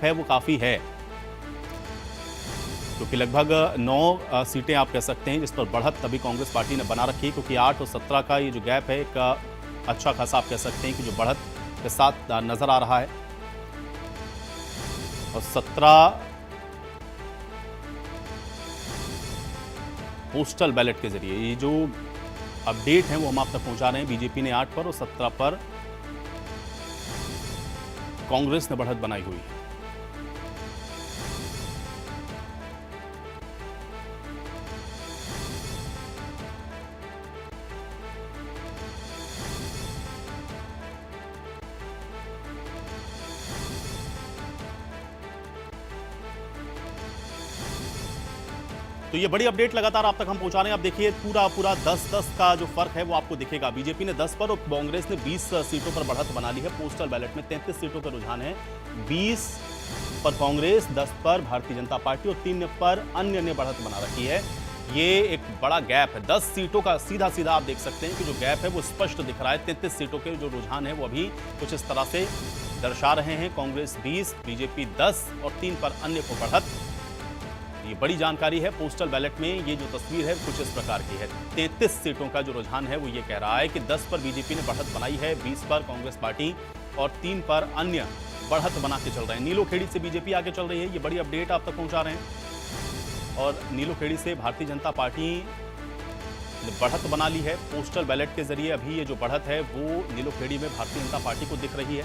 है वो काफ़ी है, क्योंकि लगभग 9 सीटें आप कह सकते हैं जिस पर बढ़त अभी कांग्रेस पार्टी ने बना रखी है, क्योंकि 8 और 17 का ये जो गैप है एक अच्छा खासा आप कह सकते हैं कि जो बढ़त के साथ नजर आ रहा है। और 17 पोस्टल बैलेट के जरिए ये जो अपडेट है वो हम आप तक पहुंचा रहे हैं। बीजेपी ने 8 पर और 17 पर कांग्रेस ने बढ़त बनाई हुई है। तो ये बड़ी अपडेट लगातार आप तक हम पहुंचा रहे हैं। आप देखिए पूरा 10-10 का जो फर्क है वो आपको दिखेगा। बीजेपी ने 10 पर और कांग्रेस ने 20 सीटों पर बढ़त बना ली है। पोस्टल बैलेट में 33 सीटों का रुझान है। 20 पर कांग्रेस, 10 पर भारतीय जनता पार्टी और 3 पर अन्य ने बढ़त बना रखी है। ये एक बड़ा गैप है। 10 सीटों का सीधा आप देख सकते हैं कि जो गैप है वो स्पष्ट दिख रहा है। 33 सीटों के जो रुझान है वो अभी कुछ इस तरह से दर्शा रहे हैं। कांग्रेस 20, बीजेपी 10 और 3 पर अन्य को बढ़त। ये बड़ी जानकारी है। पोस्टल बैलेट में ये जो तस्वीर है कुछ इस प्रकार की है। 33 सीटों का जो रुझान है वो ये कह रहा है कि 10 पर बीजेपी ने बढ़त बनाई है, 20 पर कांग्रेस पार्टी और 3 पर अन्य बढ़त बना के चल रहे हैं। नीलोखेड़ी से बीजेपी आगे चल रही है। ये बड़ी अपडेट आप तक पहुंचा रहे हैं। और नीलोखेड़ी से भारतीय जनता पार्टी ने बढ़त बना ली है। पोस्टल बैलेट के जरिए अभी ये जो बढ़त है वो नीलोखेड़ी में भारतीय जनता पार्टी को दिख रही है।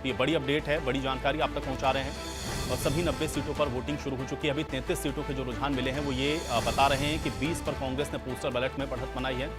ये बड़ी अपडेट है, बड़ी जानकारी आप तक पहुंचा रहे हैं। और सभी 90 सीटों पर वोटिंग शुरू हो चुकी है। अभी 33 सीटों के जो रुझान मिले हैं वो ये बता रहे हैं कि 20 पर कांग्रेस ने पोस्टल बैलेट में बढ़त बनाई है।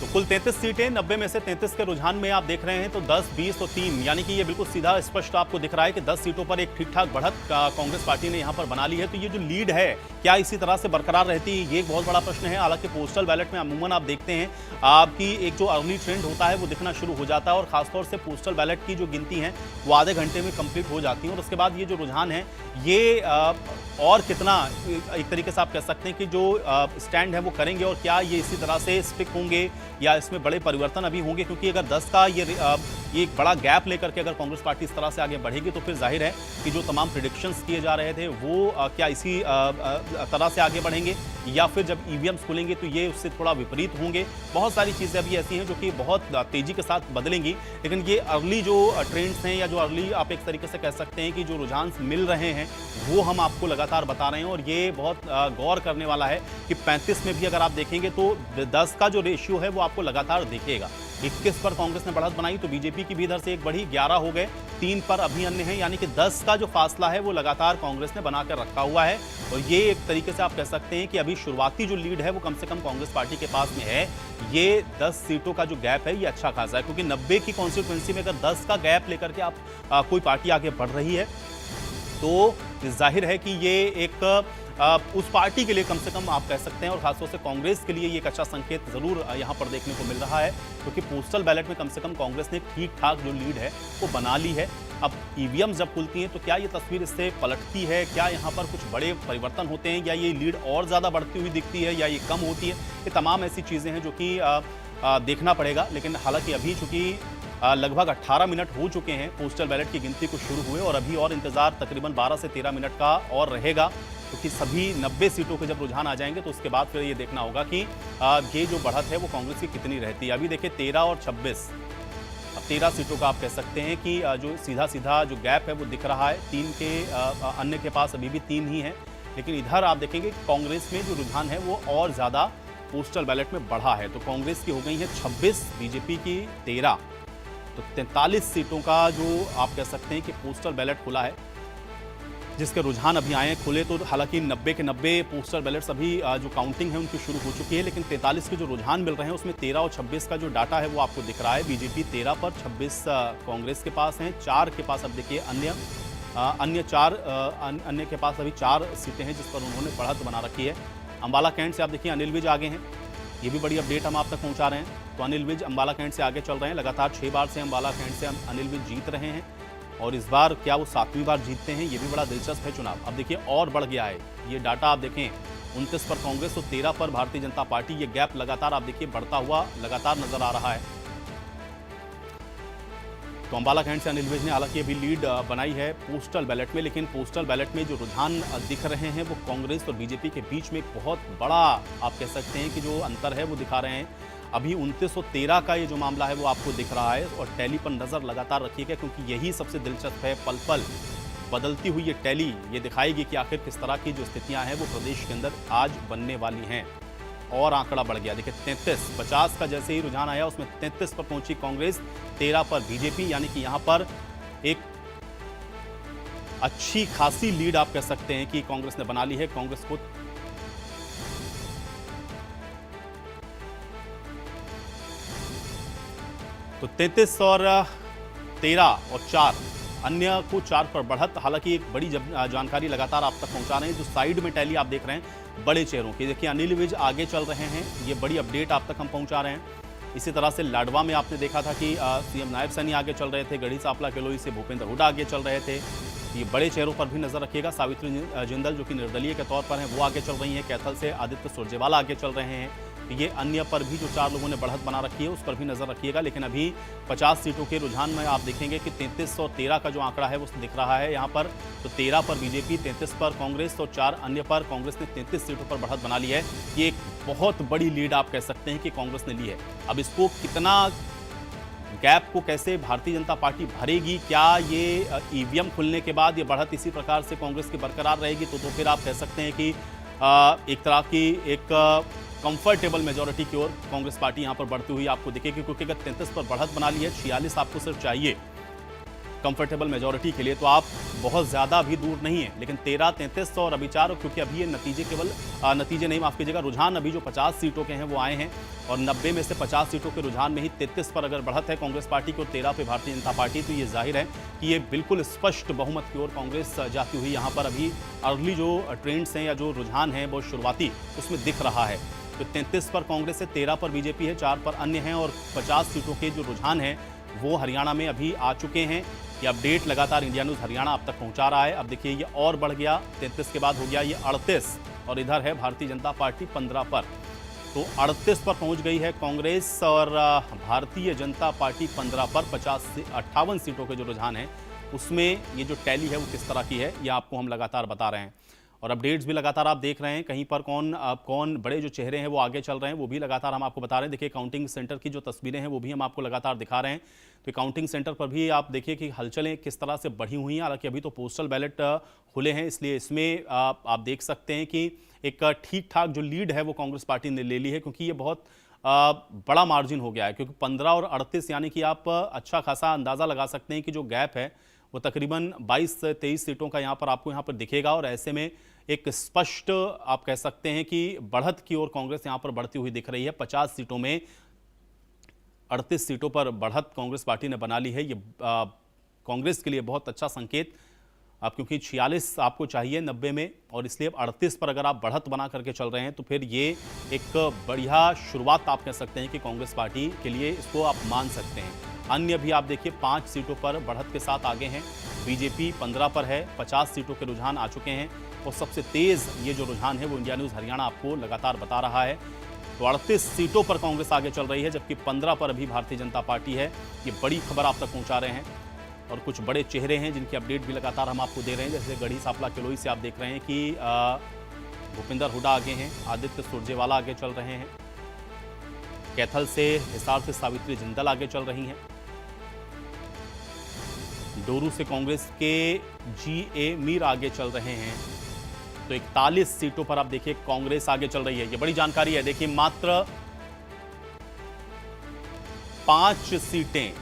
तो कुल 33 सीटें, 90 में से 33 के रुझान में आप देख रहे हैं तो 10, 20 और 3, यानी कि ये बिल्कुल सीधा स्पष्ट आपको दिख रहा है कि 10 सीटों पर एक ठीक-ठाक बढ़त कांग्रेस पार्टी ने यहां पर बना ली है। तो ये जो लीड है क्या इसी तरह से बरकरार रहती है, ये एक बहुत बड़ा प्रश्न है। हालांकि पोस्टल बैलेट में अमूमन आप देखते हैं आपकी एक जो अर्ली ट्रेंड होता है वो दिखना शुरू हो जाता है और खासतौर से पोस्टल बैलेट की जो गिनती है वो आधे घंटे में कंप्लीट हो जाती है। और उसके बाद ये जो रुझान है ये और कितना एक तरीके से आप कह सकते हैं कि जो स्टैंड है वो करेंगे और क्या ये इसी तरह से स्टिक होंगे या इसमें बड़े परिवर्तन अभी होंगे। क्योंकि अगर 10 का ये एक बड़ा गैप लेकर के अगर कांग्रेस पार्टी इस तरह से आगे बढ़ेगी तो फिर जाहिर है कि जो तमाम प्रेडिक्शंस किए जा रहे थे वो क्या इसी तरह से आगे बढ़ेंगे या फिर जब ईवीएम्स खुलेंगे तो ये उससे थोड़ा विपरीत होंगे। बहुत सारी चीज़ें अभी ऐसी हैं जो कि बहुत तेज़ी के साथ बदलेंगी। लेकिन ये अर्ली जो ट्रेंड्स हैं या जो अर्ली आप एक तरीके से कह सकते हैं कि जो रुझान मिल रहे हैं वो हम आपको लगातार बता रहे हैं। और ये बहुत गौर करने वाला है कि 35 में भी अगर आप देखेंगे तो 10 का जो रेशियो है वो आपको लगातार दिखेगा। 21 पर कांग्रेस ने बढ़त बनाई तो बीजेपी की भी इधर से एक बढ़ी, 11 हो गए, 3 पर अभी अन्य हैं, यानी कि 10 का जो फासला है वो लगातार कांग्रेस ने बनाकर रखा हुआ है। और ये एक तरीके से आप कह सकते हैं कि अभी शुरुआती जो लीड है वो कम से कम कांग्रेस पार्टी के पास में है। ये 10 सीटों का जो गैप है ये अच्छा खासा है, क्योंकि 90 की कॉन्स्टिट्यूएंसी में अगर 10 का गैप लेकर के आप कोई पार्टी आगे बढ़ रही है तो जाहिर है कि ये एक उस पार्टी के लिए कम से कम आप कह सकते हैं और खासतौर से कांग्रेस के लिए ये एक अच्छा संकेत जरूर यहाँ पर देखने को मिल रहा है। क्योंकि पोस्टल बैलेट में कम से कम कांग्रेस ने ठीक ठाक जो लीड है वो बना ली है। अब ईवीएम जब खुलती हैं तो क्या ये तस्वीर इससे पलटती है, क्या यहाँ पर कुछ बड़े परिवर्तन होते हैं या ये लीड और ज़्यादा बढ़ती हुई दिखती है या ये कम होती है, ये तमाम ऐसी चीज़ें हैं जो कि देखना पड़ेगा। लेकिन हालांकि अभी चूंकि लगभग 18 मिनट हो चुके हैं पोस्टल बैलेट की गिनती को शुरू हुए और अभी और इंतजार तकरीबन 12 से 13 मिनट का और रहेगा, क्योंकि सभी 90 सीटों के जब रुझान आ जाएंगे तो उसके बाद फिर ये देखना होगा कि ये जो बढ़त है वो कांग्रेस की कितनी रहती है। अभी देखिए 13 और 26, अब 13 सीटों का आप कह सकते हैं कि जो सीधा जो गैप है वो दिख रहा है। 3 के अन्य के पास अभी भी 3 ही है। लेकिन इधर आप देखेंगे कांग्रेस में जो रुझान है वो और ज़्यादा पोस्टल बैलेट में बढ़ा है। तो कांग्रेस की हो गई है 26, बीजेपी की 13, तो 43 सीटों का जो आप कह सकते हैं कि पोस्टल बैलेट खुला है, जिसके रुझान अभी आए खुले। तो हालांकि 90 के 90 पोस्टल बैलेट्स अभी जो काउंटिंग है उनकी शुरू हो चुकी है। लेकिन 43 के जो रुझान मिल रहे हैं उसमें 13 और 26 का जो डाटा है वो आपको दिख रहा है। बीजेपी 13 पर, 26 कांग्रेस के पास हैं, 4 के पास अब देखिए अन्य 4 अन्य के पास अभी 4 सीटें हैं जिस पर उन्होंने बढ़त बना रखी है। अंबाला कैंट से आप देखिए अनिल विज आगे हैं, ये भी बड़ी अपडेट हम आप तक पहुंचा रहे हैं। तो अनिल विज अंबाला कैंट से आगे चल रहे हैं, लगातार 6 बार से अंबाला कैंट से अनिल विज जीत रहे हैं और इस बार क्या वो 7वीं बार जीतते हैं, ये भी बड़ा दिलचस्प है चुनाव। अब देखिए और बढ़ गया है ये डाटा, आप देखें 29 पर कांग्रेस और 13 पर भारतीय जनता पार्टी। ये गैप लगातार आप देखिए बढ़ता हुआ लगातार नजर आ रहा है। तो अंबाला कैंट से अनिल विज ने हालांकि अभी लीड बनाई है पोस्टल बैलेट में, लेकिन पोस्टल बैलेट में जो रुझान दिख रहे हैं वो कांग्रेस और बीजेपी के बीच में एक बहुत बड़ा आप कह सकते हैं कि जो अंतर है वो दिखा रहे हैं। अभी 29 और 13 का ये जो मामला है वो आपको दिख रहा है और टैली पर नजर लगातार रखिएगा, क्योंकि यही सबसे दिलचस्प है। पल पल बदलती हुई ये टैली ये दिखाएगी कि आखिर किस तरह की जो स्थितियां हैं वो प्रदेश के अंदर आज बनने वाली हैं। और आंकड़ा बढ़ गया, देखिए 33-50 का जैसे ही रुझान आया उसमें 33 पर पहुंची कांग्रेस, 13 पर बीजेपी, यानी कि यहां पर एक अच्छी खासी लीड आप कह सकते हैं कि कांग्रेस ने बना ली है। कांग्रेस को तो 33 और 13 और 4 अन्य को 4 पर बढ़त। हालांकि एक बड़ी जानकारी लगातार आप तक पहुंचा रहे हैं। जो साइड में टैली आप देख रहे हैं बड़े चेहरों की, देखिए अनिल विज आगे चल रहे हैं, ये बड़ी अपडेट आप तक हम पहुंचा रहे हैं। इसी तरह से लाडवा में आपने देखा था कि सीएम नायब सैनी आगे चल रहे थे, गढ़ी सांपला किलोई से भूपेंद्र हुड्डा आगे चल रहे थे। ये बड़े चेहरों पर भी नजर रखिएगा। सावित्री जिंदल जो कि निर्दलीय के तौर पर हैं वो आगे चल रही हैं, कैथल से आदित्य सुरजेवाला आगे चल रहे हैं। ये अन्य पर भी जो 4 लोगों ने बढ़त बना रखी है उस पर भी नजर रखिएगा। लेकिन अभी 50 सीटों के रुझान में आप देखेंगे कि 33 और 13 का जो आंकड़ा है वो दिख रहा है यहाँ पर। तो 13 पर बीजेपी, 33 पर कांग्रेस और 4 अन्य पर कांग्रेस ने 33 सीटों पर बढ़त बना ली है। ये एक बहुत बड़ी लीड आप कह सकते हैं कि कांग्रेस ने ली है। अब इसको कितना गैप को कैसे भारतीय जनता पार्टी भरेगी, क्या ये ईवीएम खुलने के बाद ये बढ़त इसी प्रकार से कांग्रेस की बरकरार रहेगी, तो फिर आप कह सकते हैं कि एक तरह की एक कंफर्टेबल मेजॉरिटी की ओर कांग्रेस पार्टी यहां पर बढ़ती हुई आपको दिखेगी। क्योंकि अगर 33 पर बढ़त बना ली है, 46 आपको सिर्फ चाहिए कंफर्टेबल मेजॉरिटी के लिए, तो आप बहुत ज़्यादा भी दूर नहीं है। लेकिन 13, 33 और अभी 4, क्योंकि अभी ये नतीजे केवल नतीजे नहीं, माफ़ कीजिएगा, रुझान अभी जो 50 सीटों के हैं वो आए हैं और 90 में से 50 सीटों के रुझान में ही 33 पर अगर बढ़त है कांग्रेस पार्टी की और 13 पे भारतीय जनता पार्टी, तो ये जाहिर है कि ये बिल्कुल स्पष्ट बहुमत की ओर कांग्रेस जाती हुई यहाँ पर अभी अर्ली जो ट्रेंड्स हैं या जो रुझान है बहुत शुरुआती उसमें दिख रहा है। तो 33 पर कांग्रेस है, 13 पर बीजेपी है, 4 पर अन्य हैं और 50 सीटों के जो रुझान हैं वो हरियाणा में अभी आ चुके हैं। ये अपडेट लगातार इंडिया न्यूज़ हरियाणा आप तक पहुंचा रहा है। अब देखिए ये और बढ़ गया, 33 के बाद हो गया ये 38 और इधर है भारतीय जनता पार्टी 15 पर। तो 38 पर पहुंच गई है कांग्रेस और भारतीय जनता पार्टी 15 पर। 50 से 58 सीटों के जो रुझान है उसमें ये जो टैली है वो किस तरह की है ये आपको हम लगातार बता रहे हैं। और अपडेट्स भी लगातार आप देख रहे हैं, कहीं पर कौन बड़े जो चेहरे हैं वो आगे चल रहे हैं वो भी लगातार हम आपको बता रहे हैं। देखिए काउंटिंग सेंटर की जो तस्वीरें हैं वो भी हम आपको लगातार दिखा रहे हैं। तो काउंटिंग सेंटर पर भी आप देखिए कि हलचलें किस तरह से बढ़ी हुई हैं। हालांकि अभी तो पोस्टल बैलेट खुले हैं, इसलिए इसमें आप देख सकते हैं कि एक ठीक ठाक जो लीड है वो कांग्रेस पार्टी ने ले ली है, क्योंकि ये बहुत बड़ा मार्जिन हो गया है। क्योंकि 15 और 38 यानी कि आप अच्छा खासा अंदाज़ा लगा सकते हैं कि जो गैप है वो तकरीबन 22 से 23 सीटों का यहाँ पर आपको यहाँ पर दिखेगा। और ऐसे में एक स्पष्ट आप कह सकते हैं कि बढ़त की ओर कांग्रेस यहां पर बढ़ती हुई दिख रही है। 50 सीटों में 38 सीटों पर बढ़त कांग्रेस पार्टी ने बना ली है। ये कांग्रेस के लिए बहुत अच्छा संकेत, अब क्योंकि 46 आपको चाहिए 90 में और इसलिए 38 पर अगर आप बढ़त बना करके चल रहे हैं तो फिर ये एक बढ़िया शुरुआत आप कह सकते हैं कि कांग्रेस पार्टी के लिए इसको आप मान सकते हैं। अन्य भी आप देखिए 5 सीटों पर बढ़त के साथ आगे हैं। बीजेपी 15 पर है, 50 सीटों के रुझान आ चुके हैं और सबसे तेज ये जो रुझान है वो इंडिया न्यूज़ हरियाणा आपको लगातार बता रहा है। तो 38 सीटों पर कांग्रेस आगे चल रही है, जबकि 15 पर अभी भारतीय जनता पार्टी है। ये बड़ी खबर आप तक पहुंचा रहे हैं और कुछ बड़े चेहरे हैं जिनकी अपडेट भी लगातार हम आपको दे रहे हैं। जैसे गढ़ी सांपला किलोई से आप देख रहे हैं कि भूपेंद्र हुड्डा आगे हैं, आदित्य सुरजेवाला आगे चल रहे हैं, कैथल से हिसार से सावित्री जिंदल आगे चल रही हैं, डोरू से कांग्रेस के GA मीर आगे चल रहे हैं। तो 41 सीटों पर आप देखिए कांग्रेस आगे चल रही है। ये बड़ी जानकारी है। देखिए मात्र 5 सीटें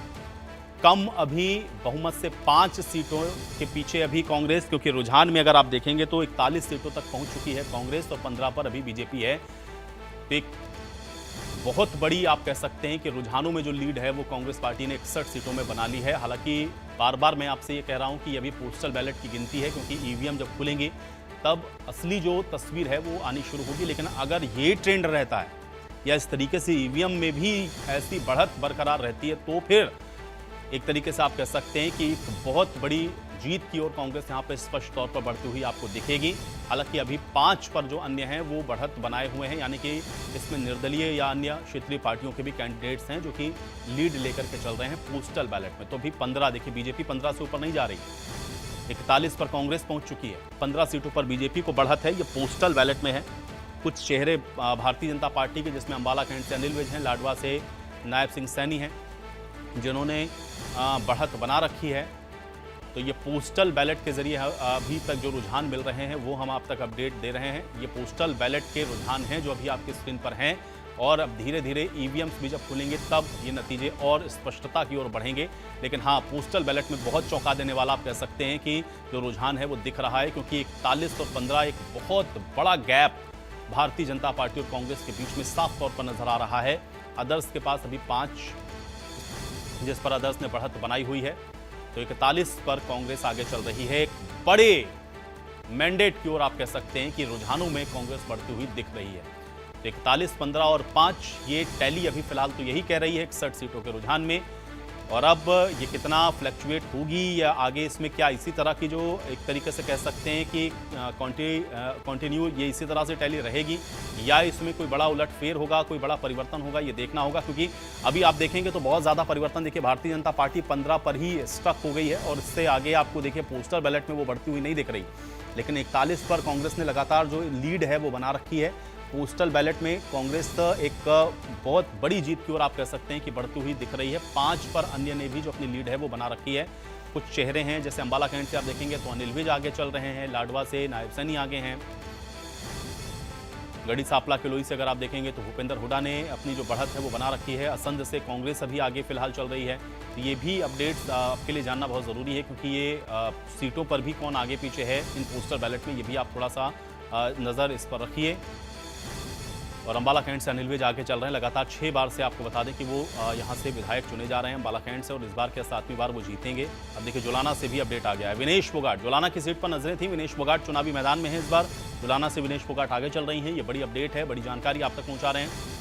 कम, अभी बहुमत से 5 सीटों के पीछे अभी कांग्रेस, क्योंकि रुझान में अगर आप देखेंगे तो 41 सीटों तक पहुंच चुकी है कांग्रेस और 15 पर अभी बीजेपी है। तो एक बहुत बड़ी आप कह सकते हैं कि रुझानों में जो लीड है वो कांग्रेस पार्टी ने 61 सीटों में बना ली है। हालांकि बार बार मैं आपसे ये कह रहा हूं कि अभी पोस्टल बैलेट की गिनती है, क्योंकि ईवीएम जब खुलेंगी तब असली जो तस्वीर है वो आनी शुरू होगी। लेकिन अगर ये ट्रेंड रहता है या इस तरीके से ईवीएम में भी ऐसी बढ़त बरकरार रहती है तो फिर एक तरीके से आप कह सकते हैं कि एक बहुत बड़ी जीत की ओर कांग्रेस यहाँ पर स्पष्ट तौर पर बढ़ती हुई आपको दिखेगी। हालांकि अभी 5 पर जो अन्य हैं वो बढ़त बनाए हुए हैं, यानी कि इसमें निर्दलीय या अन्य क्षेत्रीय पार्टियों के भी कैंडिडेट्स हैं जो कि लीड लेकर के चल रहे हैं पोस्टल बैलेट में। तो अभी 15, देखिए बीजेपी 15 से ऊपर नहीं जा रही, 41 पर कांग्रेस पहुंच चुकी है, 15 सीटों पर बीजेपी को बढ़त है। ये पोस्टल बैलेट में है। कुछ चेहरे भारतीय जनता पार्टी के, जिसमें अंबाला कैंट से अनिल विज हैं, लाडवा से नायब सिंह सैनी हैं, जिन्होंने बढ़त बना रखी है। तो ये पोस्टल बैलेट के जरिए अभी तक जो रुझान मिल रहे हैं वो हम आप तक अपडेट दे रहे हैं। ये पोस्टल बैलेट के रुझान हैं जो अभी आपकी स्क्रीन पर हैं, और अब धीरे धीरे ईवीएम्स भी जब खुलेंगे तब ये नतीजे और स्पष्टता की ओर बढ़ेंगे। लेकिन हाँ, पोस्टल बैलेट में बहुत चौंका देने वाला आप कह सकते हैं कि जो रुझान है वो दिख रहा है, क्योंकि 41 और 15 एक बहुत बड़ा गैप भारतीय जनता पार्टी और कांग्रेस के बीच में साफ तौर पर नजर आ रहा है। अदर्स के पास अभी 5, जिस पर अदर्स ने बढ़त बनाई हुई है। तो 41 पर कांग्रेस आगे चल रही है। एक बड़े मैंडेट की ओर आप कह सकते हैं कि रुझानों में कांग्रेस बढ़ती हुई दिख रही है। तो 41, 15 और 5 ये टैली अभी फिलहाल तो यही कह रही है 61 सीटों के रुझान में। और अब ये कितना फ्लक्चुएट होगी या आगे इसमें क्या इसी तरह की, जो एक तरीके से कह सकते हैं कि कंटिन्यू ये इसी तरह से टैली रहेगी, या इसमें कोई बड़ा उलटफेर होगा, कोई बड़ा परिवर्तन होगा, ये देखना होगा। क्योंकि अभी आप देखेंगे तो बहुत ज़्यादा परिवर्तन, देखिए भारतीय जनता पार्टी 15 पर ही स्टक हो गई है, और इससे आगे आपको देखिए पोस्टल बैलेट में वो बढ़ती हुई नहीं दिख रही। लेकिन 41 पर कांग्रेस ने लगातार जो लीड है वो बना रखी है। पोस्टल बैलेट में कांग्रेस एक बहुत बड़ी जीत की ओर आप कह सकते हैं कि बढ़ती हुई दिख रही है। 5 पर अन्य ने भी जो अपनी लीड है वो बना रखी है। कुछ चेहरे हैं, जैसे अंबाला कैंट से आप देखेंगे तो अनिल विज आगे चल रहे हैं, लाडवा से नायब सैनी आगे हैं, गढ़ी सांपला किलोई से अगर आप देखेंगे तो भूपेंद्र हुड्डा ने अपनी जो बढ़त है वो बना रखी है। असंध से कांग्रेस अभी आगे फिलहाल चल रही है। तो ये भी अपडेट्स आपके लिए जानना बहुत ज़रूरी है, क्योंकि ये सीटों पर भी कौन आगे पीछे है इन पोस्टल बैलेट में, ये भी आप थोड़ा सा नज़र इस पर रखिए। और अंबाला कैंट से अनिल विज आगे चल रहे हैं। लगातार 6 बार से आपको बता दें कि वो यहाँ से विधायक चुने जा रहे हैं अंबाला कैंट से, और इस बार के 7वीं बार वो जीतेंगे। अब देखिए जुलाना से भी अपडेट आ गया है। विनेश फोगाट, जुलाना की सीट पर नजरें थी, विनेश फोगाट चुनावी मैदान में है इस बार। जुलाना से विनेश फोगाट आगे चल रही हैं। ये बड़ी अपडेट है, बड़ी जानकारी आप तक पहुँचा रहे हैं।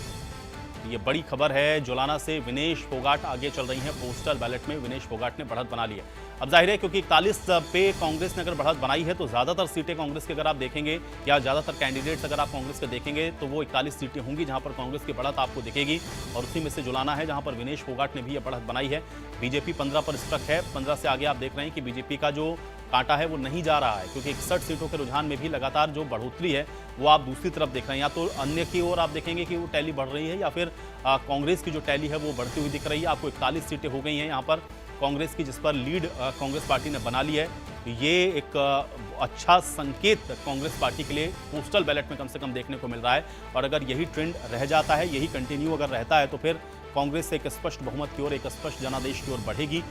ये बड़ी खबर है, जुलाना से विनेश फोगाट आगे चल रही हैं। पोस्टल बैलेट में विनेश फोगाट ने बढ़त बना ली है। अब जाहिर है क्योंकि 41 पे कांग्रेस ने अगर बढ़त बनाई है तो ज़्यादातर सीटें कांग्रेस के अगर आप देखेंगे, या ज़्यादातर कैंडिडेट्स अगर आप कांग्रेस के देखेंगे, तो वो 41 सीटें होंगी जहां पर कांग्रेस की बढ़त आपको दिखेगी। और उसी में से जुलाना है जहां पर विनेश फोगाट ने भी ये बढ़त बनाई है। बीजेपी 15 पर स्टक है। 15 से आगे आप देख रहे हैं कि बीजेपी का जो कांटा है वो नहीं जा रहा है, क्योंकि 61 सीटों के रुझान में भी लगातार जो बढ़ोतरी है वो आप दूसरी तरफ देख रहे हैं। या तो अन्य की ओर आप देखेंगे कि वो टैली बढ़ रही है, या फिर कांग्रेस की जो टैली है वो बढ़ती हुई दिख रही है। आपको 41 सीटें हो गई हैं यहाँ पर कांग्रेस की, जिस पर लीड कांग्रेस पार्टी ने बना ली है। ये एक अच्छा संकेत कांग्रेस पार्टी के लिए पोस्टल बैलेट में कम से कम देखने को मिल रहा है। और अगर यही ट्रेंड रह जाता है, यही कंटिन्यू अगर रहता है, तो फिर कांग्रेस एक स्पष्ट बहुमत की ओर, एक स्पष्ट जनादेश की ओर बढ़ेगी।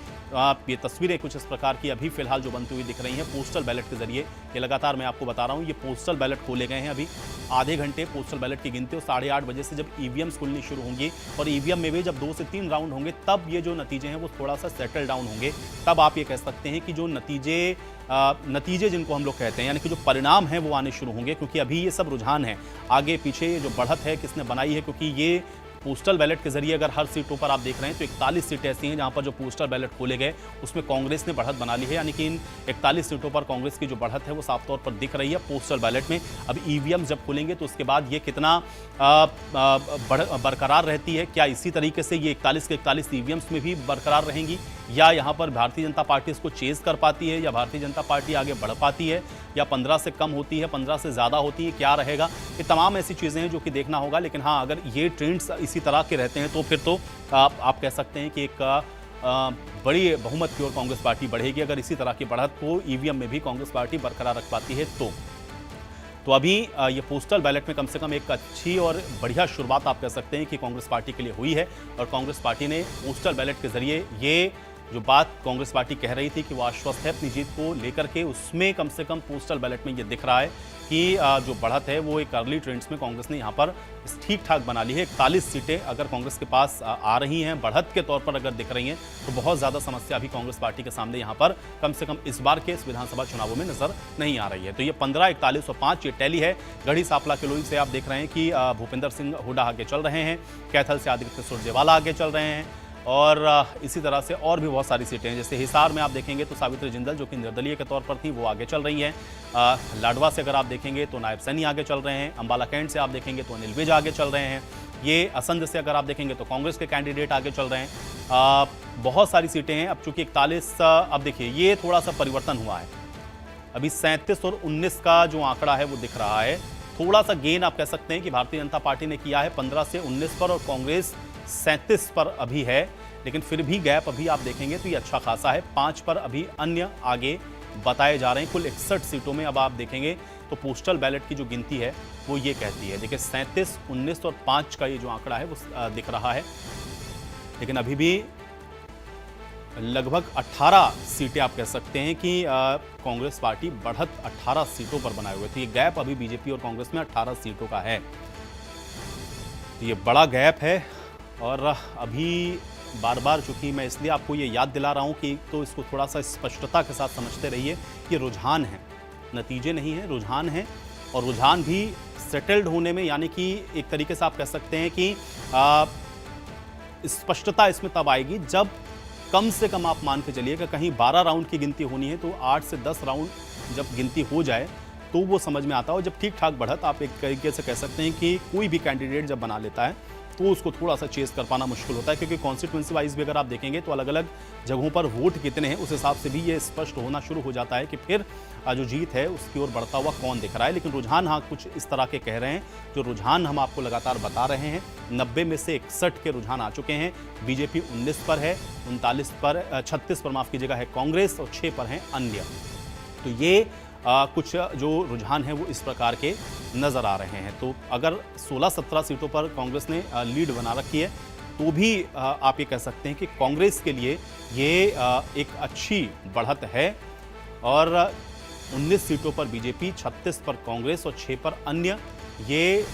ये तस्वीरें कुछ इस प्रकार की अभी फिलहाल जो बनती हुई दिख रही हैं पोस्टल बैलेट के जरिए। ये लगातार मैं आपको बता रहा हूँ, ये पोस्टल बैलेट खोले गए हैं। अभी आधे घंटे पोस्टल बैलेट की गिनती, और 8:30 बजे से जब ईवीएम्स खुलनी शुरू होंगी, और ईवीएम में भी जब 2 से 3 राउंड होंगे, तब ये जो नतीजे हैं वो थोड़ा सा सेटल डाउन होंगे। तब आप ये कह सकते हैं कि जो नतीजे जिनको हम लोग कहते हैं, यानी कि जो परिणाम हैं वो आने शुरू होंगे। क्योंकि अभी ये सब रुझान है, आगे पीछे जो बढ़त है किसने बनाई है, क्योंकि ये पोस्टल बैलेट के जरिए अगर हर सीटों पर आप देख रहे हैं तो 41 सीटें ऐसी हैं जहां पर जो पोस्टल बैलेट खोले गए उसमें कांग्रेस ने बढ़त बना ली है। यानी कि इन 41 सीटों पर कांग्रेस की जो बढ़त है वो साफ तौर पर दिख रही है पोस्टल बैलेट में। अब ईवीएम जब खुलेंगे तो उसके बाद ये कितना बरकरार रहती है, क्या इसी तरीके से ये 41 के 41 ईवीएम्स में भी बरकरार रहेंगी, या यहाँ पर भारतीय जनता पार्टी इसको चेज कर पाती है, या भारतीय जनता पार्टी आगे बढ़ पाती है, या 15 से कम होती है, 15 से ज़्यादा होती है, क्या रहेगा। ये तमाम ऐसी चीज़ें हैं जो कि देखना होगा। लेकिन हाँ, अगर ये ट्रेंड्स इसी तरह के रहते हैं तो फिर तो आप कह सकते हैं कि एक बड़ी बहुमत की ओर कांग्रेस पार्टी बढ़ेगी, अगर इसी तरह की बढ़त को ईवीएम में भी कांग्रेस पार्टी बरकरार रख पाती है तो अभी ये पोस्टल बैलेट में कम से कम एक अच्छी और बढ़िया शुरुआत आप कह सकते हैं कि कांग्रेस पार्टी के लिए हुई है। और कांग्रेस पार्टी ने पोस्टल बैलेट के जरिए ये जो बात कांग्रेस पार्टी कह रही थी कि वो आश्वस्त है अपनी जीत को लेकर के, उसमें कम से कम पोस्टल बैलेट में ये दिख रहा है कि जो बढ़त है वो एक अर्ली ट्रेंड्स में कांग्रेस ने यहाँ पर ठीक ठाक बना ली है। 41 सीटें अगर कांग्रेस के पास आ रही हैं, बढ़त के तौर पर अगर दिख रही हैं, तो बहुत ज़्यादा समस्या अभी कांग्रेस पार्टी के सामने यहाँ पर कम से कम इस बार के इस विधानसभा चुनावों में नजर नहीं आ रही है। तो ये 15, 41 और 5 ये टैली है। गढ़ी सांपला किलोई से आप देख रहे हैं कि भूपेंद्र सिंह हुड्डा आगे चल रहे हैं, कैथल से आदित्य सुरजेवाला आगे चल रहे हैं, और इसी तरह से और भी बहुत सारी सीटें हैं। जैसे हिसार में आप देखेंगे तो सावित्री जिंदल जो कि निर्दलीय के तौर पर थी वो आगे चल रही हैं। लाडवा से अगर आप देखेंगे तो नायब सैनी आगे चल रहे हैं। अंबाला कैंट से आप देखेंगे तो अनिल विज आगे चल रहे हैं। ये असंध से अगर आप देखेंगे तो कांग्रेस के कैंडिडेट आगे चल रहे हैं। बहुत सारी सीटें हैं। अब चूंकि 41, अब देखिए ये थोड़ा सा परिवर्तन हुआ है। अभी 37 और 19 का जो आंकड़ा है वो दिख रहा है। थोड़ा सा गेन आप कह सकते हैं कि भारतीय जनता पार्टी ने किया है 15 से 19 पर और कांग्रेस 37 पर अभी है, लेकिन फिर भी गैप अभी आप देखेंगे तो ये अच्छा खासा है। 5 पर अभी अन्य आगे बताए जा रहे हैं। कुल 61 सीटों में अब आप देखेंगे तो पोस्टल बैलेट की जो गिनती है वो ये कहती है। देखिए 37, 19 और 5 का ये जो आंकड़ा है वो दिख रहा है, लेकिन अभी भी लगभग 18 सीटें आप कह सकते हैं कि कांग्रेस पार्टी बढ़त 18 सीटों पर बनाए हुए थे। ये गैप अभी बीजेपी और कांग्रेस में 18 सीटों का है, तो ये बड़ा गैप है। और अभी बार बार चूंकि मैं इसलिए आपको ये याद दिला रहा हूं कि तो इसको थोड़ा सा स्पष्टता के साथ समझते रहिए। ये रुझान है, नतीजे नहीं है, रुझान है। और रुझान भी सेटल्ड होने में, यानी कि एक तरीके से आप कह सकते हैं कि स्पष्टता इसमें तब आएगी जब कम से कम आप मान के चलिए कि कहीं 12 राउंड की गिनती होनी है तो 8 से 10 राउंड जब गिनती हो जाए तो वो समझ में आता है। और जब ठीक ठाक बढ़त आप एक तरीके से कह सकते हैं कि कोई भी कैंडिडेट जब बना लेता है तो उसको थोड़ा सा चेस कर पाना मुश्किल होता है, क्योंकि कॉन्स्टिट्यूंसी वाइज भी अगर आप देखेंगे तो अलग अलग जगहों पर वोट कितने हैं उस हिसाब से भी ये स्पष्ट होना शुरू हो जाता है कि फिर जो जीत है उसकी ओर बढ़ता हुआ कौन दिख रहा है। लेकिन रुझान हाँ कुछ इस तरह के कह रहे हैं, जो रुझान हम आपको लगातार बता रहे हैं। 90 में से 61 के रुझान आ चुके हैं। बीजेपी 19 पर है, 39 पर 36 पर माफ कीजिएगा है कांग्रेस और 6 पर हैं अन्य। तो ये कुछ जो रुझान है वो इस प्रकार के नज़र आ रहे हैं। तो अगर 16-17 सीटों पर कांग्रेस ने लीड बना रखी है तो भी आप ये कह सकते हैं कि कांग्रेस के लिए ये एक अच्छी बढ़त है। और 19 सीटों पर बीजेपी, 36 पर कांग्रेस और 6 पर अन्य, ये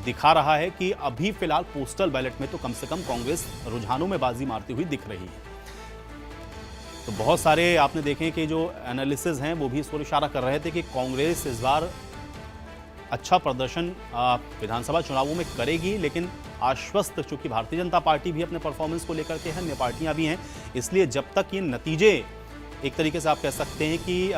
दिखा रहा है कि अभी फिलहाल पोस्टल बैलेट में तो कम से कम कांग्रेस रुझानों में बाजी मारती हुई दिख रही है। तो बहुत सारे आपने देखे कि जो एनालिसिस हैं वो भी इस ओर इशारा कर रहे थे कि कांग्रेस इस बार अच्छा प्रदर्शन विधानसभा चुनावों में करेगी, लेकिन आश्वस्त चूंकि भारतीय जनता पार्टी भी अपने परफॉर्मेंस को लेकर के है, अन्य पार्टियां भी हैं, इसलिए जब तक ये नतीजे एक तरीके से आप कह सकते हैं कि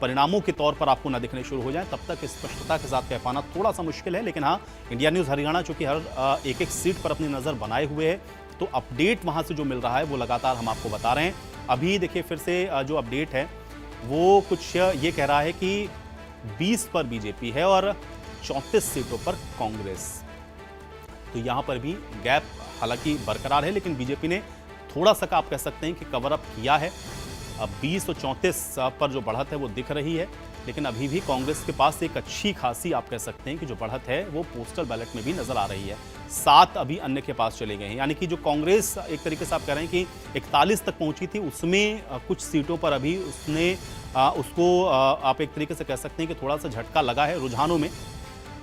परिणामों के तौर पर आपको न दिखने शुरू हो जाए तब तक स्पष्टता के साथ कह पाना थोड़ा सा मुश्किल है। लेकिन हाँ, इंडिया न्यूज़ हरियाणा चूंकि हर एक सीट पर अपनी नज़र बनाए हुए है, तो अपडेट वहाँ से जो मिल रहा है वो लगातार हम आपको बता रहे हैं। अभी देखिए फिर से जो अपडेट है वो कुछ ये कह रहा है कि 20 पर बीजेपी है और 34 सीटों पर कांग्रेस। तो यहाँ पर भी गैप हालांकि बरकरार है, लेकिन बीजेपी ने थोड़ा सा आप कह सकते हैं कि कवर अप किया है। अब 20 और 34 पर जो बढ़त है वो दिख रही है, लेकिन अभी भी कांग्रेस के पास एक अच्छी खासी आप कह सकते हैं कि जो बढ़त है वो पोस्टल बैलेट में भी नजर आ रही है। 7 अभी अन्य के पास चले गए हैं, यानी कि जो कांग्रेस एक तरीके से आप कह रहे हैं कि 41 तक पहुंची थी, उसमें कुछ सीटों पर अभी उसने उसको आप एक तरीके से कह सकते हैं कि थोड़ा सा झटका लगा है रुझानों में,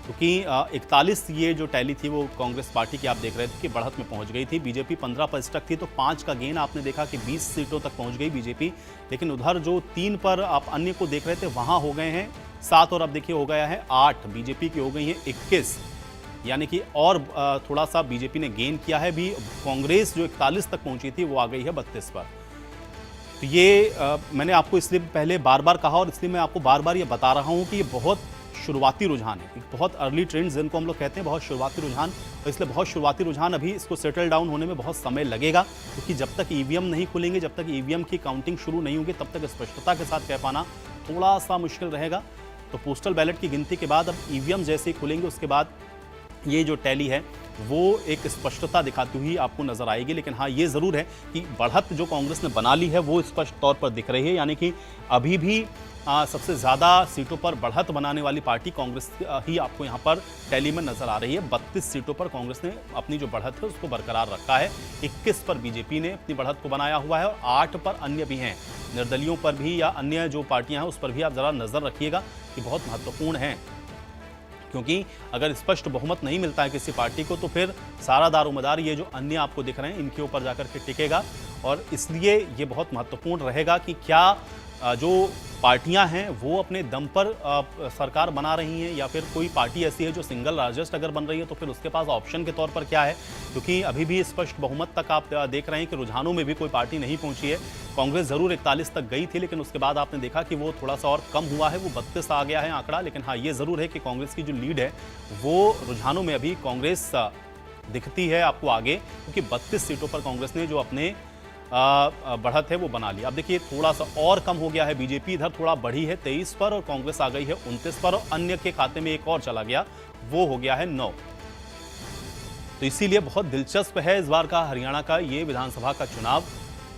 क्योंकि 41 ये जो टैली थी वो कांग्रेस पार्टी की आप देख रहे थे कि बढ़त में पहुंच गई थी। बीजेपी 15 पर स्टक थी, तो 5 का गेन आपने देखा कि 20 सीटों तक पहुंच गई बीजेपी। लेकिन उधर जो 3 पर आप अन्य को देख रहे थे वहां हो गए हैं 7 और अब देखिए हो गया है 8। बीजेपी की हो गई है 21, यानी कि और थोड़ा सा बीजेपी ने गेन किया है। भी कांग्रेस जो 41 तक पहुंची थी वो आ गई है 32 पर। तो ये मैंने आपको इसलिए पहले बार बार कहा और इसलिए मैं आपको बार बार ये बता रहा हूँ कि ये बहुत शुरुआती रुझान है, बहुत अर्ली ट्रेंड्स जिनको हम लोग कहते हैं, बहुत शुरुआती रुझान। और इसलिए बहुत शुरुआती रुझान अभी इसको सेटल डाउन होने में बहुत समय लगेगा, क्योंकि जब तक ईवीएम नहीं खुलेंगे, जब तक ईवीएम की काउंटिंग शुरू नहीं होगी, तब तक स्पष्टता के साथ कह पाना थोड़ा सा मुश्किल रहेगा। तो पोस्टल बैलेट की गिनती के बाद अब ईवीएम जैसे ही खुलेंगे उसके बाद ये जो टैली है वो एक स्पष्टता दिखाती हुई आपको नजर आएगी। लेकिन हाँ, ये जरूर है कि बढ़त जो कांग्रेस ने बना ली है वो स्पष्ट तौर पर दिख रही है, यानी कि अभी भी सबसे ज़्यादा सीटों पर बढ़त बनाने वाली पार्टी कांग्रेस ही आपको यहाँ पर टैली में नजर आ रही है। 32 सीटों पर कांग्रेस ने अपनी जो बढ़त है उसको बरकरार रखा है। 21 पर बीजेपी ने अपनी बढ़त को बनाया हुआ है और 8 पर अन्य भी हैं। निर्दलियों पर भी या अन्य जो पार्टियां हैं उस पर भी आप ज़रा नज़र रखिएगा कि बहुत महत्वपूर्ण है, क्योंकि अगर स्पष्ट बहुमत नहीं मिलता है किसी पार्टी को तो फिर सारा दारोमदार ये जो अन्य आपको दिख रहे हैं इनके ऊपर जाकर के टिकेगा। और इसलिए ये बहुत महत्वपूर्ण रहेगा कि क्या जो पार्टियां हैं वो अपने दम पर सरकार बना रही हैं, या फिर कोई पार्टी ऐसी है जो सिंगल लार्जेस्ट अगर बन रही है तो फिर उसके पास ऑप्शन के तौर पर क्या है, क्योंकि अभी भी स्पष्ट बहुमत तक आप देख रहे हैं कि रुझानों में भी कोई पार्टी नहीं पहुंची है। कांग्रेस जरूर 41 तक गई थी, लेकिन उसके बाद आपने देखा कि वो थोड़ा सा और कम हुआ है, वो 32 आ गया है आंकड़ा। लेकिन हाँ, ये जरूर है कि कांग्रेस की जो लीड है वो रुझानों में अभी कांग्रेस दिखती है आपको आगे, क्योंकि 32 सीटों पर कांग्रेस ने जो अपने बढ़त है वो बना लिया। अब देखिए थोड़ा सा और कम हो गया है, बीजेपी इधर थोड़ा बढ़ी है 23 पर और कांग्रेस आ गई है 29 पर, और अन्य के खाते में एक और चला गया, वो हो गया है 9। तो इसीलिए बहुत दिलचस्प है इस बार का हरियाणा का ये विधानसभा का चुनाव।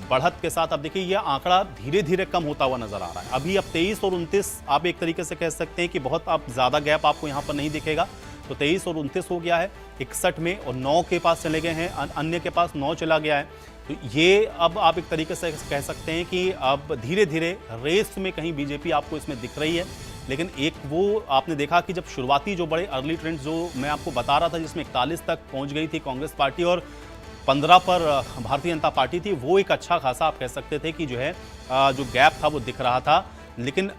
बढ़त के साथ अब देखिए ये आंकड़ा धीरे धीरे कम होता हुआ नजर आ रहा है। अभी अब 23 और 29 आप एक तरीके से कह सकते हैं कि बहुत अब ज्यादा गैप आपको यहां पर नहीं दिखेगा। तो 23 और 29 हो गया है 61 में, और 9 के पास चले गए हैं, अन्य के पास 9 चला गया है। तो ये अब आप एक तरीके से कह सकते हैं कि अब धीरे धीरे रेस में कहीं बीजेपी आपको इसमें दिख रही है। लेकिन एक वो आपने देखा कि जब शुरुआती जो बड़े अर्ली ट्रेंड्स जो मैं आपको बता रहा था, जिसमें 41 तक पहुंच गई थी कांग्रेस पार्टी और 15 पर भारतीय जनता पार्टी थी, वो एक अच्छा खासा आप कह सकते थे कि जो है जो गैप था वो दिख रहा था। लेकिन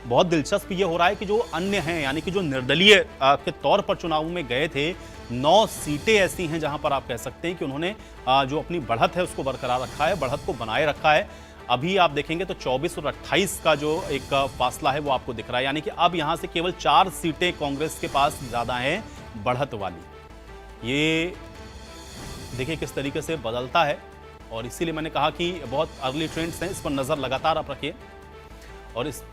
बहुत दिलचस्प ये हो रहा है कि जो अन्य हैं, यानी कि जो निर्दलीय के तौर पर चुनाव में गए थे, 9 सीटें ऐसी हैं जहां पर आप कह सकते हैं कि उन्होंने जो अपनी बढ़त है उसको बरकरार रखा है, बढ़त को बनाए रखा है। अभी आप देखेंगे तो 24 और 28 का जो एक फासला है वो आपको दिख रहा है, यानी कि अब यहां से केवल 4 सीटें कांग्रेस के पास ज्यादा हैं बढ़त वाली। ये देखिए किस तरीके से बदलता है, और इसीलिए मैंने कहा कि बहुत अर्ली ट्रेंड्स हैं, इस पर नजर लगातार आप रखिए। और इस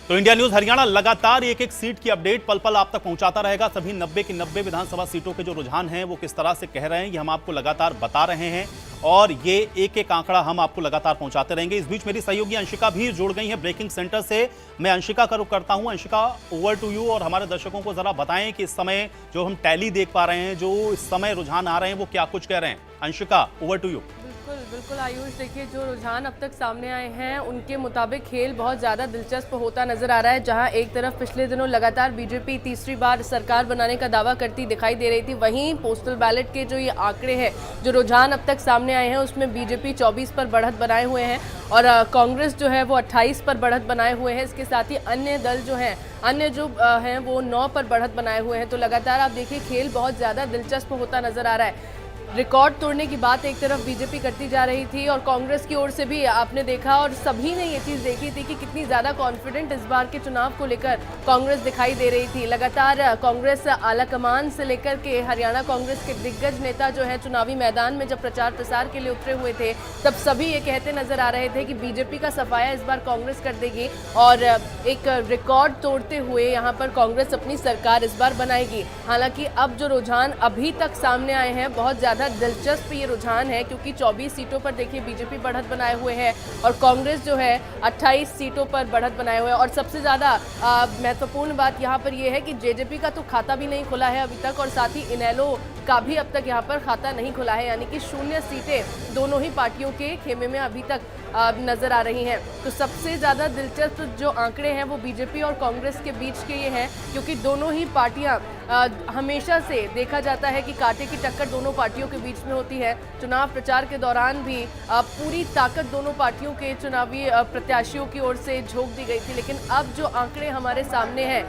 तो इंडिया न्यूज हरियाणा लगातार एक एक सीट की अपडेट पल पल आप तक पहुंचाता रहेगा। सभी 90 की 90 विधानसभा सीटों के जो रुझान हैं वो किस तरह से कह रहे हैं, ये हम आपको लगातार बता रहे हैं, और ये एक एक आंकड़ा हम आपको लगातार पहुंचाते रहेंगे। इस बीच मेरी सहयोगी अंशिका भी जुड़ गई है ब्रेकिंग सेंटर से। मैं अंशिका का रुख करता हूं। अंशिका, ओवर टू यू, और हमारे दर्शकों को जरा बताएं कि इस समय जो हम टैली देख पा रहे हैं, जो इस समय रुझान आ रहे हैं, वो क्या कुछ कह रहे हैं। Anshika, over to you. बिल्कुल आयुष, देखिए जो रुझान अब तक सामने आए हैं उनके मुताबिक खेल बहुत ज़्यादा दिलचस्प होता नजर आ रहा है। जहां एक तरफ पिछले दिनों लगातार बीजेपी तीसरी बार सरकार बनाने का दावा करती दिखाई दे रही थी, वहीं पोस्टल बैलेट के जो ये आंकड़े हैं, जो रुझान अब तक सामने आए हैं, उसमें बीजेपी 24 पर बढ़त बनाए हुए हैं और कांग्रेस जो है वो 28 पर बढ़त बनाए हुए हैं। इसके साथ ही अन्य दल जो हैं, अन्य जो हैं वो 9 पर बढ़त बनाए हुए हैं। तो लगातार आप देखिए खेल बहुत ज़्यादा दिलचस्प होता नजर आ रहा है। रिकॉर्ड तोड़ने की बात एक तरफ बीजेपी करती जा रही थी और कांग्रेस की ओर से भी आपने देखा, और सभी ने ये चीज़ देखी थी कि कितनी ज़्यादा कॉन्फिडेंट इस बार के चुनाव को लेकर कांग्रेस दिखाई दे रही थी। लगातार कांग्रेस आलाकमान से लेकर के हरियाणा कांग्रेस के दिग्गज नेता जो है चुनावी मैदान में जब प्रचार प्रसार के लिए उतरे हुए थे, तब सभी ये कहते नजर आ रहे थे कि बीजेपी का सफाया इस बार कांग्रेस कर देगी और एक रिकॉर्ड तोड़ते हुए यहाँ पर कांग्रेस अपनी सरकार इस बार बनाएगी। हालांकि अब जो रुझान अभी तक सामने आए हैं, बहुत ज़्यादा दिलचस्प ये रुझान है, क्योंकि 24 सीटों पर देखिए बीजेपी बढ़त बनाए हुए है और कांग्रेस जो है 28 सीटों पर बढ़त बनाए हुए हैं। और सबसे ज़्यादा महत्वपूर्ण बात यहाँ पर यह है कि जेजेपी का तो खाता भी नहीं खुला है अभी तक, और साथ ही इनेलो का भी अब तक यहाँ पर खाता नहीं खुला है, यानी कि 0 सीटें दोनों ही पार्टियों के खेमे में अभी तक नजर आ रही हैं। तो सबसे ज़्यादा दिलचस्प जो आंकड़े हैं वो बीजेपी और कांग्रेस के बीच के ये हैं, क्योंकि दोनों ही पार्टियां हमेशा से देखा जाता है कि कांटे की टक्कर दोनों पार्टियों के बीच में होती है। चुनाव प्रचार के दौरान भी पूरी ताकत दोनों पार्टियों के चुनावी प्रत्याशियों की ओर से झोंक दी गई थी। लेकिन अब जो आंकड़े हमारे सामने हैं,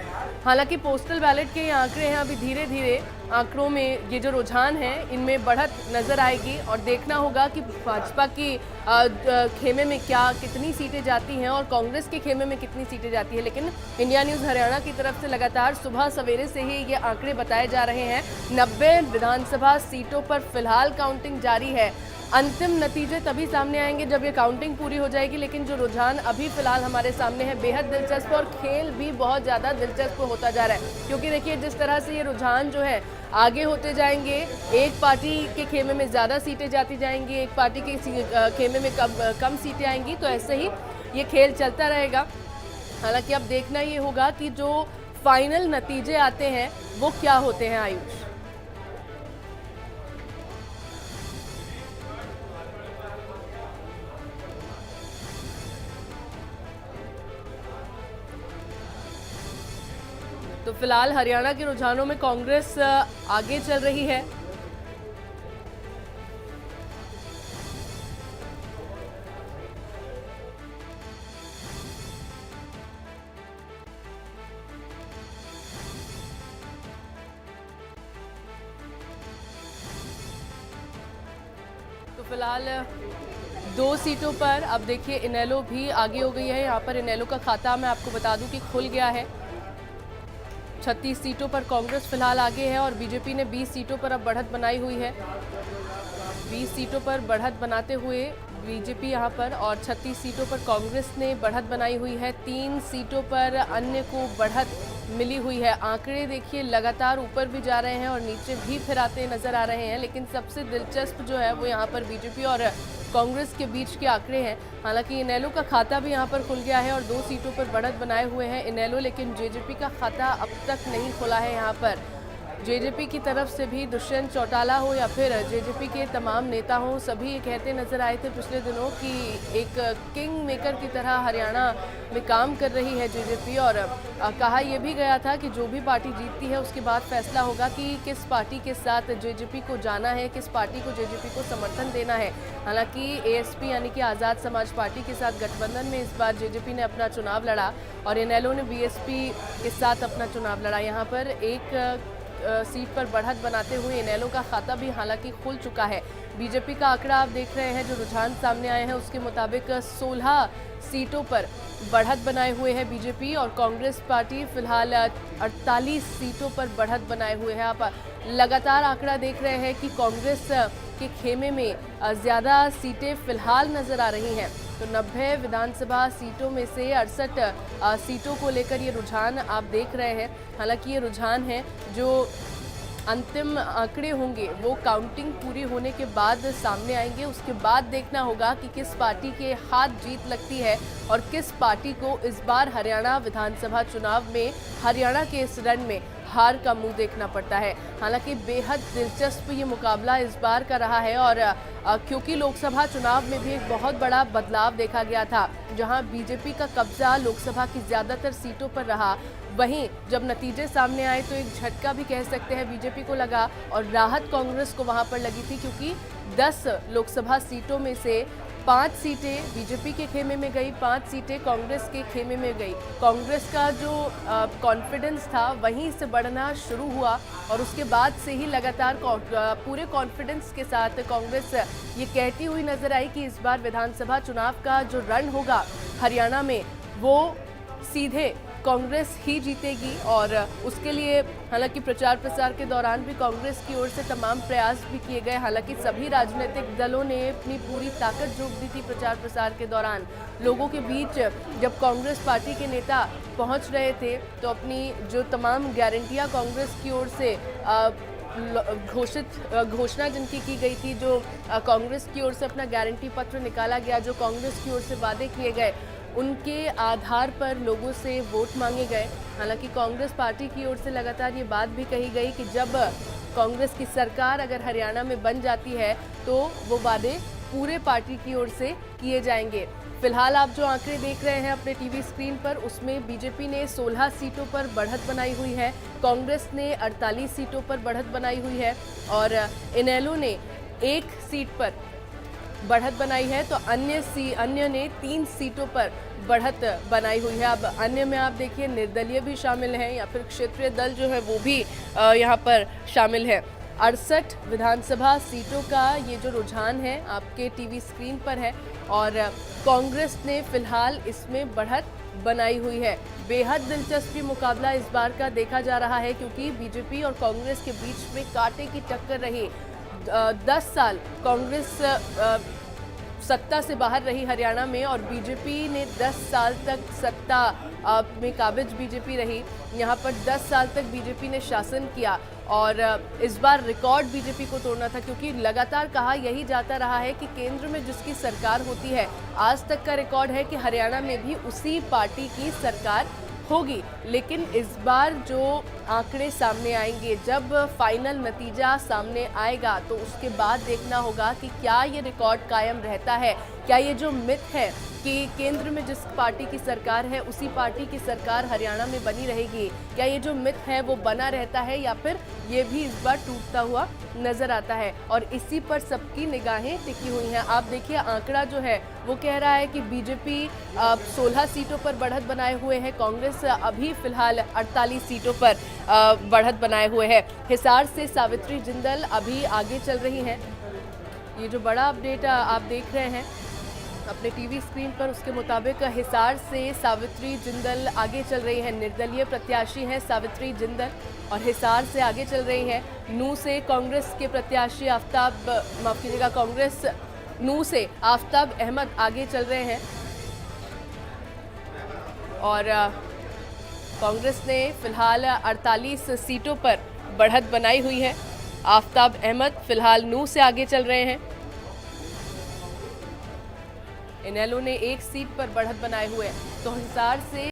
हालांकि पोस्टल बैलेट के ये आंकड़े हैं, अभी धीरे धीरे आंकड़ों में ये जो रुझान है इनमें बढ़त नजर आएगी और देखना होगा कि भाजपा की खेमे में कितनी सीटें जाती हैं और कांग्रेस के खेमे में कितनी सीटें जाती है। लेकिन इंडिया न्यूज़ हरियाणा की तरफ से लगातार सुबह सवेरे से ही ये आंकड़े बताए जा रहे हैं। 90 विधानसभा सीटों पर फिलहाल काउंटिंग जारी है। अंतिम नतीजे तभी सामने आएंगे जब ये काउंटिंग पूरी हो जाएगी, लेकिन जो रुझान अभी फिलहाल हमारे सामने है बेहद दिलचस्प, और खेल भी बहुत ज़्यादा दिलचस्प होता जा रहा है। क्योंकि देखिए जिस तरह से ये रुझान जो है आगे होते जाएंगे, एक पार्टी के खेमे में ज़्यादा सीटें जाती जाएंगी, एक पार्टी के खेमे में कम सीटें आएंगी, तो ऐसे ही ये खेल चलता रहेगा। हालांकि अब देखना ये होगा कि जो फाइनल नतीजे आते हैं वो क्या होते हैं। आयुष, तो फिलहाल हरियाणा के रुझानों में कांग्रेस आगे चल रही है। तो फिलहाल 2 सीटों पर अब देखिए इनेलो भी आगे हो गई है। यहाँ पर इनेलो का खाता मैं आपको बता दूं कि खुल गया है। 36 सीटों पर कांग्रेस फिलहाल आगे है और बीजेपी ने 20 सीटों पर अब बढ़त बनाई हुई है। 20 सीटों पर बढ़त बनाते हुए बीजेपी यहाँ पर और 36 सीटों पर कांग्रेस ने बढ़त बनाई हुई है। 3 सीटों पर अन्य को बढ़त मिली हुई है। आंकड़े देखिए लगातार ऊपर भी जा रहे हैं और नीचे भी फिर आते नजर आ रहे हैं, लेकिन सबसे दिलचस्प जो है वो यहाँ पर बीजेपी और कांग्रेस के बीच के आंकड़े हैं। हालांकि इनेलो का खाता भी यहाँ पर खुल गया है और 2 सीटों पर बढ़त बनाए हुए हैं इनेलो, लेकिन जेजेपी का खाता अब तक नहीं खुला है। यहाँ पर जेजेपी की तरफ से भी दुष्यंत चौटाला हो या फिर जेजेपी के तमाम नेता हों, सभी ये कहते नजर आए थे पिछले दिनों कि एक किंग मेकर की तरह हरियाणा में काम कर रही है जेजेपी। और कहा यह भी गया था कि जो भी पार्टी जीतती है उसके बाद फैसला होगा कि किस पार्टी के साथ जेजेपी को जाना है, किस पार्टी को जेजेपी को समर्थन देना है। हालांकि एएसपी यानी कि आज़ाद समाज पार्टी के साथ गठबंधन में इस बार जेजेपी ने अपना चुनाव लड़ा और इनेलो ने बीएसपी के साथ अपना चुनाव लड़ा। यहाँ पर एक सीट पर बढ़त बनाते हुए इनेलो का खाता भी हालांकि खुल चुका है। बीजेपी का आंकड़ा आप देख रहे हैं, जो रुझान सामने आए हैं उसके मुताबिक 16 सीटों पर बढ़त बनाए हुए है बीजेपी और कांग्रेस पार्टी फिलहाल 48 सीटों पर बढ़त बनाए हुए है। आप लगातार आंकड़ा देख रहे हैं कि कांग्रेस के खेमे में ज़्यादा सीटें फिलहाल नजर आ रही हैं। तो 90 विधानसभा सीटों में से 68 सीटों को लेकर ये रुझान आप देख रहे हैं। हालांकि ये रुझान है जो अंतिम आंकड़े होंगे वो काउंटिंग पूरी होने के बाद सामने आएंगे। उसके बाद देखना होगा कि किस पार्टी के हाथ जीत लगती है और किस पार्टी को इस बार हरियाणा विधानसभा चुनाव में हरियाणा के इस रण में हार का मुंह देखना पड़ता है। हालांकि बेहद दिलचस्प ये मुकाबला इस बार का रहा है और क्योंकि लोकसभा चुनाव में भी एक बहुत बड़ा बदलाव देखा गया था, जहां बीजेपी का कब्जा लोकसभा की ज़्यादातर सीटों पर रहा, वहीं जब नतीजे सामने आए तो एक झटका भी कह सकते हैं बीजेपी को लगा और राहत कांग्रेस को वहां पर लगी थी, क्योंकि 10 लोकसभा सीटों में से 5 सीटें बीजेपी के खेमे में गई, 5 सीटें कांग्रेस के खेमे में गई। कांग्रेस का जो कॉन्फिडेंस था वहीं से बढ़ना शुरू हुआ और उसके बाद से ही लगातार पूरे कॉन्फिडेंस के साथ कांग्रेस ये कहती हुई नजर आई कि इस बार विधानसभा चुनाव का जो रण होगा हरियाणा में वो सीधे कांग्रेस ही जीतेगी। और उसके लिए हालांकि प्रचार प्रसार के दौरान भी कांग्रेस की ओर से तमाम प्रयास भी किए गए। हालांकि सभी राजनीतिक दलों ने अपनी पूरी ताकत झोंक दी थी प्रचार प्रसार के दौरान। लोगों के बीच जब कांग्रेस पार्टी के नेता पहुंच रहे थे तो अपनी जो तमाम गारंटियां कांग्रेस की ओर से घोषणा जिनकी की गई थी, जो कांग्रेस की ओर से अपना गारंटी पत्र निकाला गया, जो कांग्रेस की ओर से वादे किए गए, उनके आधार पर लोगों से वोट मांगे गए। हालांकि कांग्रेस पार्टी की ओर से लगातार ये बात भी कही गई कि जब कांग्रेस की सरकार अगर हरियाणा में बन जाती है तो वो वादे पूरे पार्टी की ओर से किए जाएंगे। फिलहाल आप जो आंकड़े देख रहे हैं अपने टीवी स्क्रीन पर, उसमें बीजेपी ने 16 सीटों पर बढ़त बनाई हुई है, कांग्रेस ने 48 सीटों पर बढ़त बनाई हुई है और इनेलो ने 1 सीट पर बढ़त बनाई है। तो अन्य ने 3 सीटों पर बढ़त बनाई हुई है। अब अन्य में आप देखिए निर्दलीय भी शामिल हैं या फिर क्षेत्रीय दल जो है वो भी यहाँ पर शामिल है। 68 विधानसभा सीटों का ये जो रुझान है आपके टीवी स्क्रीन पर है और कांग्रेस ने फिलहाल इसमें बढ़त बनाई हुई है। बेहद दिलचस्प मुकाबला इस बार का देखा जा रहा है, क्योंकि बीजेपी और कांग्रेस के बीच में कांटे की टक्कर रही। 10 साल कांग्रेस सत्ता से बाहर रही हरियाणा में और बीजेपी ने 10 साल तक सत्ता में काबिज बीजेपी रही। यहाँ पर 10 साल तक बीजेपी ने शासन किया और इस बार रिकॉर्ड बीजेपी को तोड़ना था, क्योंकि लगातार कहा यही जाता रहा है कि केंद्र में जिसकी सरकार होती है, आज तक का रिकॉर्ड है कि हरियाणा में भी उसी पार्टी की सरकार होगी। लेकिन इस बार जो आंकड़े सामने आएंगे, जब फाइनल नतीजा सामने आएगा तो उसके बाद देखना होगा कि क्या ये रिकॉर्ड कायम रहता है, क्या ये जो मिथ है कि केंद्र में जिस पार्टी की सरकार है उसी पार्टी की सरकार हरियाणा में बनी रहेगी, क्या ये जो मिथ है वो बना रहता है या फिर ये भी इस बार टूटता हुआ नजर आता है। और इसी पर सबकी निगाहें टिकी हुई हैं। आप देखिए आंकड़ा जो है वो कह रहा है कि बीजेपी 16 सीटों पर बढ़त बनाए हुए है, कांग्रेस अभी फिलहाल 48 सीटों पर बढ़त बनाए हुए है। हिसार से सावित्री जिंदल अभी आगे चल रही हैं। ये जो बड़ा अपडेट आप देख रहे हैं अपने टीवी स्क्रीन पर, उसके मुताबिक हिसार से सावित्री जिंदल आगे चल रही है। निर्दलीय प्रत्याशी हैं सावित्री जिंदल और हिसार से आगे चल रही हैं। नू से कांग्रेस के प्रत्याशी कांग्रेस नू से आफ्ताब अहमद आगे चल रहे हैं और कांग्रेस ने फिलहाल 48 सीटों पर बढ़त बनाई हुई है। आफ्ताब अहमद फिलहाल नू से आगे चल रहे हैं। इनेलो ने 1 सीट पर बढ़त बनाए हुए हैं। तो हिसार से